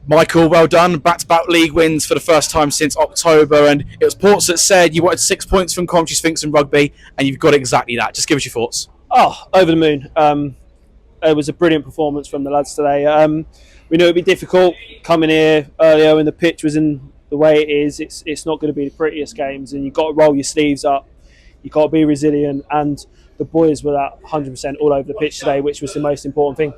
Michael, well done. Back-to-back league wins for the first time since October, and it was Ports that said you wanted 6 points from Coventry Sphinx and Rugby, and you've got exactly that. Just give us your thoughts. Oh, over the moon. It was a brilliant performance from the lads today. We knew it'd be difficult coming here earlier, and the pitch was in the way it is. It's not going to be the prettiest games, and you've got to roll your sleeves up. You've got to be resilient, and the boys were at 100% all over the pitch today, which was the most important thing.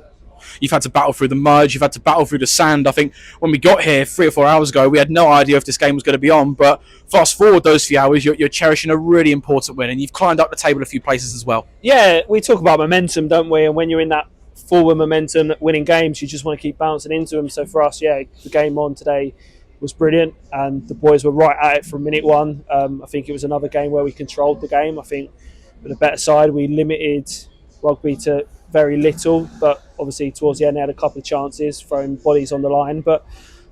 You've had to battle through the mud, you've had to battle through the sand. I think when we got here 3 or 4 hours ago, we had no idea if this game was going to be on, but fast forward those few hours, you're cherishing a really important win, and you've climbed up the table a few places as well. Yeah, we talk about momentum, don't we? And when you're in that forward momentum, winning games, you just want to keep bouncing into them. So for us, yeah, the game on today was brilliant, and the boys were right at it from minute one. I think it was another game where we controlled the game. I think with a better side, we limited Rugby to very little, but obviously towards the end they had a couple of chances, throwing bodies on the line. But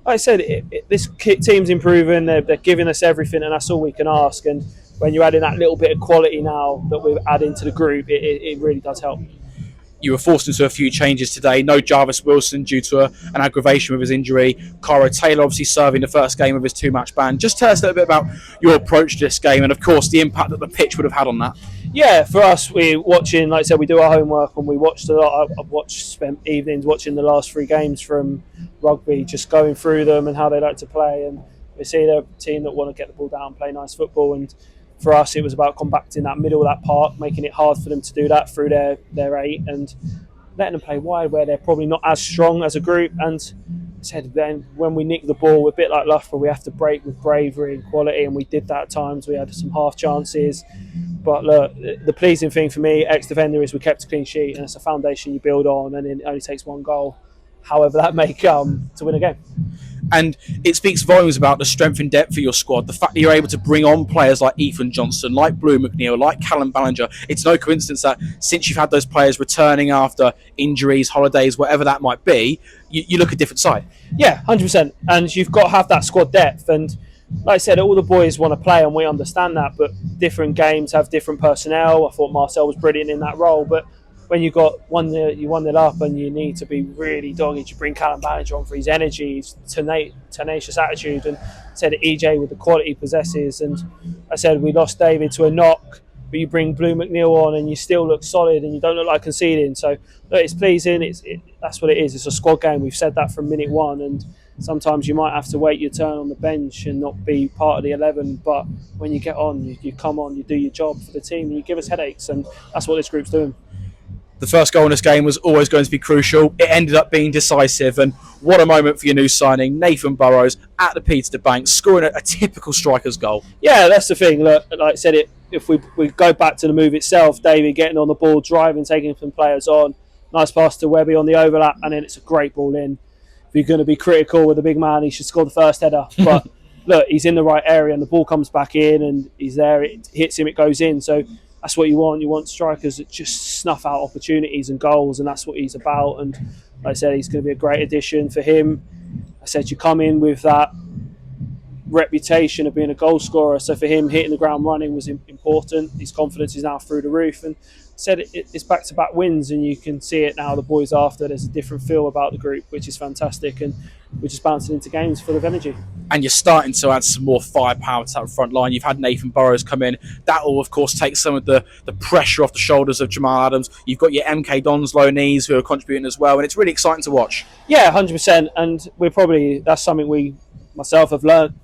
like I said, this team's improving, they're giving us everything, and that's all we can ask. And when you're adding that little bit of quality now that we're adding to the group, it really does help. You were forced into a few changes today. No Jarvis Wilson due to an aggravation with his injury. Cara Taylor obviously serving the first game of his 2-match ban. Just tell us a little bit about your approach to this game and, of course, the impact that the pitch would have had on that. Yeah, for us, we're watching, like I said, we do our homework, and we watched a lot. I've spent evenings watching the last 3 games from Rugby, just going through them and how they like to play. And we see they're a team that want to get the ball down, play nice football. And for us, it was about compacting that middle of that park, making it hard for them to do that through their 8 and letting them play wide where they're probably not as strong as a group. And said then when we nick the ball, we're a bit like Loughborough, we have to break with bravery and quality, and we did that at times. We had some half chances. But look, the pleasing thing for me, ex-defender, is we kept a clean sheet, and it's a foundation you build on, and it only takes 1 goal, however that may come, to win a game. And it speaks volumes about the strength and depth of your squad. The fact that you're able to bring on players like Ethan Johnson, like Blue McNeil, like Callum Ballinger. It's no coincidence that since you've had those players returning after injuries, holidays, whatever that might be, you look a different side. Yeah, 100%. And you've got to have that squad depth. And like I said, all the boys want to play, and we understand that. But different games have different personnel. I thought Marcel was brilliant in that role. But when you got 1-0 up and you need to be really dogged, you bring Callum Ballinger on for his energy, his tenacious attitude, and said EJ with the quality he possesses. And I said we lost David to a knock, but you bring Blue McNeil on and you still look solid and you don't look like conceding. So look, it's pleasing. That's what it is. It's a squad game. We've said that from minute one, and sometimes you might have to wait your turn on the bench and not be part of the 11. But when you get on, you come on, you do your job for the team, and you give us headaches, and that's what this group's doing. The first goal in this game was always going to be crucial. It ended up being decisive, and what a moment for your new signing, Nathan Burrows, at the Peter Bank, scoring a typical striker's goal. Yeah, that's the thing. Look, like I said, if we go back to the move itself, David getting on the ball, driving, taking some players on, nice pass to Webby on the overlap, and then it's a great ball in. If you're going to be critical with a big man, he should score the first header. But look, he's in the right area, and the ball comes back in, and he's there. It hits him, it goes in. So that's what you want. You want strikers that just snuff out opportunities and goals, and that's what he's about. And like I said, he's going to be a great addition for him. I said you come in with that reputation of being a goal scorer, so for him hitting the ground running was important. His confidence is now through the roof, and I said it's back-to-back wins, and you can see it now. The boys after, there's a different feel about the group, which is fantastic, and we're just bouncing into games full of energy. And you're starting to add some more firepower to that front line. You've had Nathan Burrows come in. That will, of course, take some of the pressure off the shoulders of Jamal Adams. You've got your MK Dons low knees who are contributing as well, and it's really exciting to watch. Yeah, 100%, and that's something myself have learned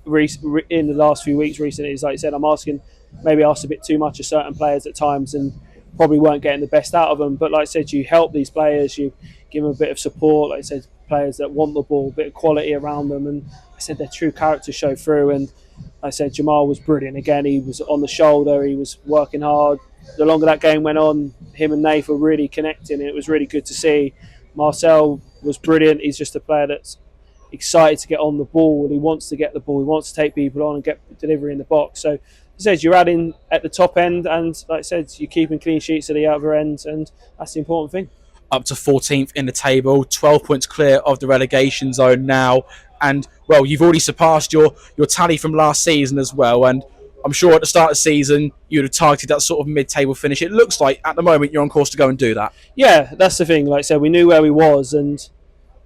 in the last few weeks recently. Is like I said, I'm asked a bit too much of certain players at times, and probably weren't getting the best out of them. But like I said, you help these players, you give them a bit of support. Like I said, players that want the ball, a bit of quality around them, and I said their true character show through. And like I said, Jamal was brilliant again. He was on the shoulder, he was working hard. The longer that game went on, him and Nath were really connecting, and it was really good to see. Marcel was brilliant. He's just a player that's excited to get on the ball, and he wants to get the ball, he wants to take people on and get delivery in the box. So I said you're adding at the top end, and like I said, you're keeping clean sheets at the other end, and that's the important thing. Up to 14th in the table, 12 points clear of the relegation zone now, and well, you've already surpassed your tally from last season as well. And I'm sure at the start of the season you'd have targeted that sort of mid-table finish. It looks like at the moment you're on course to go and do that. Yeah, that's the thing. Like I said, we knew where we was, and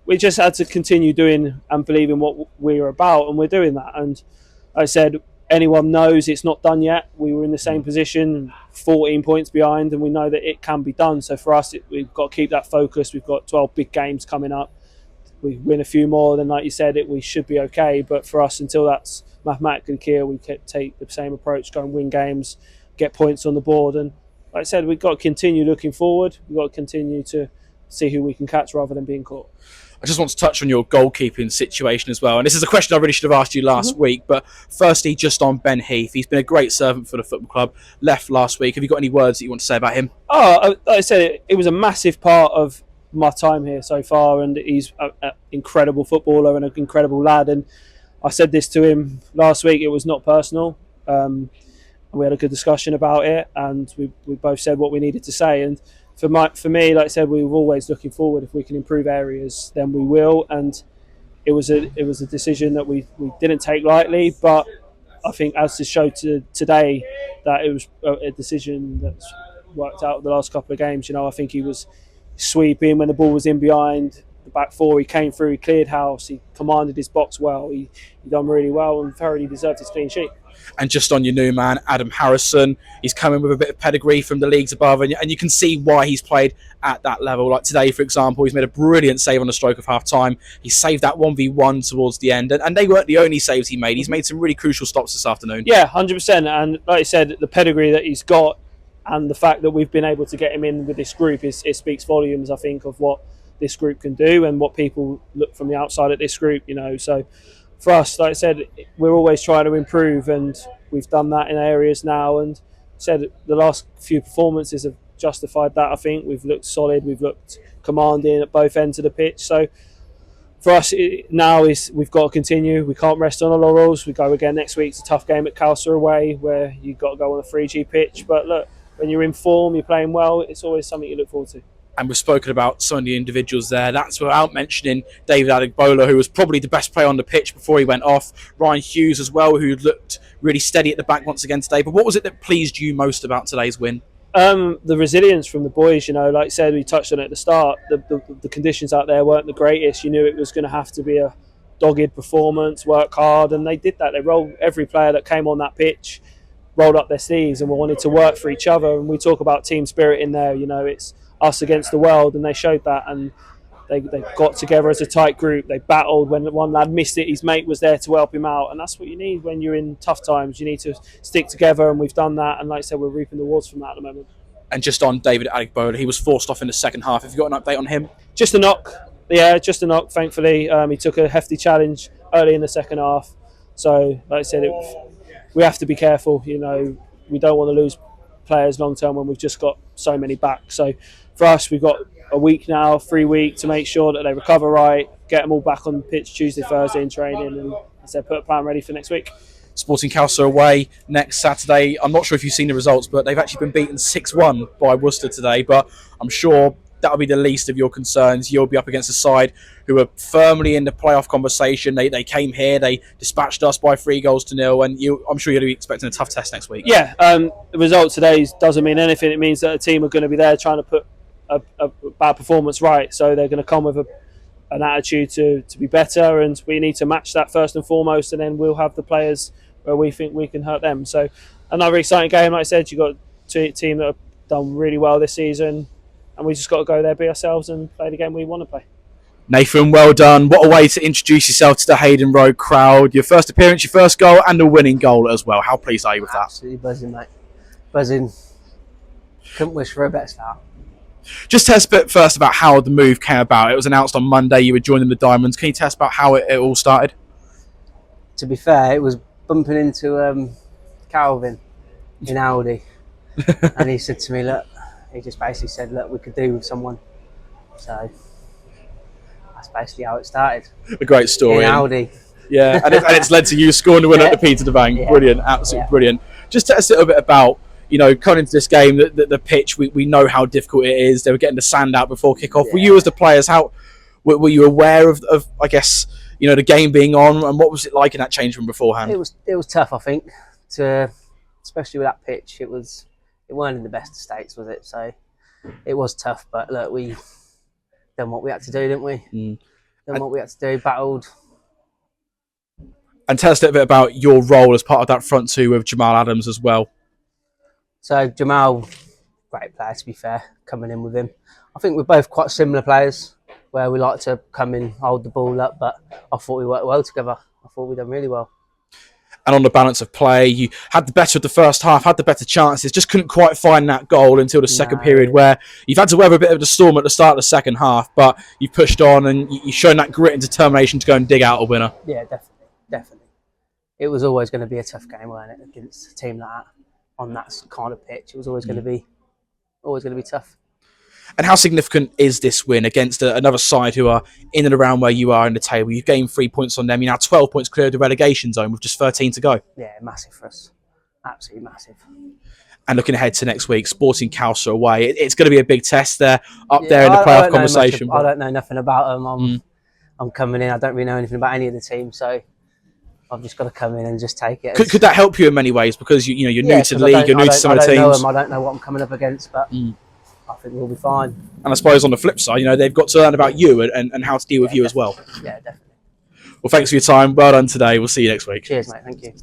we just had to continue doing and believing what we were about, and we're doing that. And like I said, anyone knows it's not done yet. We were in the same position, 14 points behind, and we know that it can be done. So for us, we've got to keep that focus. We've got 12 big games coming up. We win a few more, then like you said, we should be okay. But for us, until that's mathematically clear, we can take the same approach, go and win games, get points on the board. And like I said, we've got to continue looking forward. We've got to continue to see who we can catch rather than being caught. I just want to touch on your goalkeeping situation as well. And this is a question I really should have asked you last week. But firstly, just on Ben Heath. He's been a great servant for the football club. Left last week. Have you got any words that you want to say about him? Oh, like I said, it was a massive part of my time here so far. And he's an incredible footballer and an incredible lad. And I said this to him last week. It was not personal. We had a good discussion about it. And we both said what we needed to say. And for me, like I said, we were always looking forward. If we can improve areas, then we will. And it was a decision that we didn't take lightly. But I think, as to show today, that it was a decision that's worked out the last couple of games. I think he was sweeping when the ball was in behind the back four. He came through, he cleared house, he commanded his box well. He done really well and thoroughly deserved his clean sheet. And just on your new man, Adam Harrison, he's coming with a bit of pedigree from the leagues above, and you can see why he's played at that level. Like today, for example, he's made a brilliant save on the stroke of half-time. He saved that 1v1 towards the end, and they weren't the only saves he made. He's made some really crucial stops this afternoon. Yeah, 100%. And like I said, the pedigree that he's got and the fact that we've been able to get him in with this group, it speaks volumes, I think, of what this group can do and what people look from the outside at this group, So for us, like I said, we're always trying to improve, and we've done that in areas now. And said the last few performances have justified that. I think we've looked solid, we've looked commanding at both ends of the pitch. So for us now we've got to continue. We can't rest on our laurels. We go again next week. It's a tough game at Calcer away, where you've got to go on a 3G pitch. But look, when you're in form, you're playing well, it's always something you look forward to. And we've spoken about some of the individuals there. That's without mentioning David Adegbola, who was probably the best player on the pitch before he went off. Ryan Hughes as well, who looked really steady at the back once again today. But what was it that pleased you most about today's win? The resilience from the boys, like I said, we touched on it at the start. The conditions out there weren't the greatest. You knew it was going to have to be a dogged performance, work hard, and they did that. They rolled every player that came on that pitch, rolled up their sleeves, and wanted to work for each other. And we talk about team spirit in there. It's us against the world, and they showed that. And they got together as a tight group. They battled. When one lad missed it, his mate was there to help him out, and that's what you need when you're in tough times. You need to stick together, and we've done that. And like I said, we're reaping the rewards from that at the moment. And just on David Adegbola, he was forced off in the second half. Have you got an update on him? Just a knock. Yeah, just a knock, thankfully. He took a hefty challenge early in the second half. So, like I said, we have to be careful. We don't want to lose players long term when we've just got so many back. So for us, we've got a week now, 3 weeks, to make sure that they recover right, get them all back on the pitch Tuesday, Thursday in training, and as I said, put a plan ready for next week. Sporting Calcer away next Saturday. I'm not sure if you've seen the results, but they've actually been beaten 6-1 by Worcester today. But I'm sure that'll be the least of your concerns. You'll be up against a side who are firmly in the playoff conversation. They came here, they dispatched us by 3-0, and I'm sure you'll be expecting a tough test next week. Yeah, the result today doesn't mean anything. It means that a team are going to be there trying to put a bad performance right. So they're going to come with an attitude to be better, and we need to match that first and foremost, and then we'll have the players where we think we can hurt them. So another exciting game. Like I said, you've got a team that have done really well this season, and we just got to go there, be ourselves, and play the game we want to play. Nathan, well done. What a way to introduce yourself to the Hayden Road crowd. Your first appearance, your first goal, and a winning goal as well. How pleased are you with that? Absolutely buzzing, mate. Buzzing. Couldn't wish for a better start. Just tell us a bit first about how the move came about. It was announced on Monday you were joining the Diamonds. Can you tell us about how it all started? To be fair, it was bumping into Calvin in Audi. And he said to me, look, he just basically said, look, we could do with someone. So that's basically how it started. A great story. In Audi. Yeah, and it's led to you scoring the winner at the Peter de Bank. Yeah. Brilliant, absolutely brilliant. Just tell us a little bit about, coming into this game, the pitch, we know how difficult it is. They were getting the sand out before kick-off. Yeah. Were you, as the players, were you aware of I guess, the game being on, and what was it like in that change room beforehand? It was tough, I think, especially with that pitch. It weren't in the best of states, was it? So it was tough, but look, we done what we had to do, didn't we? done what we had to do, battled. And tell us a little bit about your role as part of that front two with Jamal Adams as well. So Jamal, great player to be fair, coming in with him. I think we're both quite similar players, where we like to come in, hold the ball up, but I thought we worked well together. I thought we done really well. And on the balance of play, you had the better of the first half, had the better chances, just couldn't quite find that goal until the second period, where you've had to weather a bit of the storm at the start of the second half, but you've pushed on and you've shown that grit and determination to go and dig out a winner. Yeah, definitely. It was always going to be a tough game, wasn't it, against a team like that on that kind of pitch. It was always going to be tough. And how significant is this win against another side who are in and around where you are in the table? You've gained 3 points on them. You're now 12 points clear of the relegation zone with just 13 to go. Yeah, massive for us. Absolutely massive. And looking ahead to next week, Sporting Cowser away. It's going to be a big test there, there in the playoff conversation. I don't know nothing about them. I'm coming in. I don't really know anything about any of the teams, so I've just got to come in and just take it. Could that help you in many ways? Because you're new to the league, you're new to some of the teams. I don't know what I'm coming up against, but I think we'll be fine. And I suppose on the flip side, they've got to learn about you and how to deal with you as well. Yeah, definitely. Well, thanks for your time. Well done today. We'll see you next week. Cheers, mate. Thank you.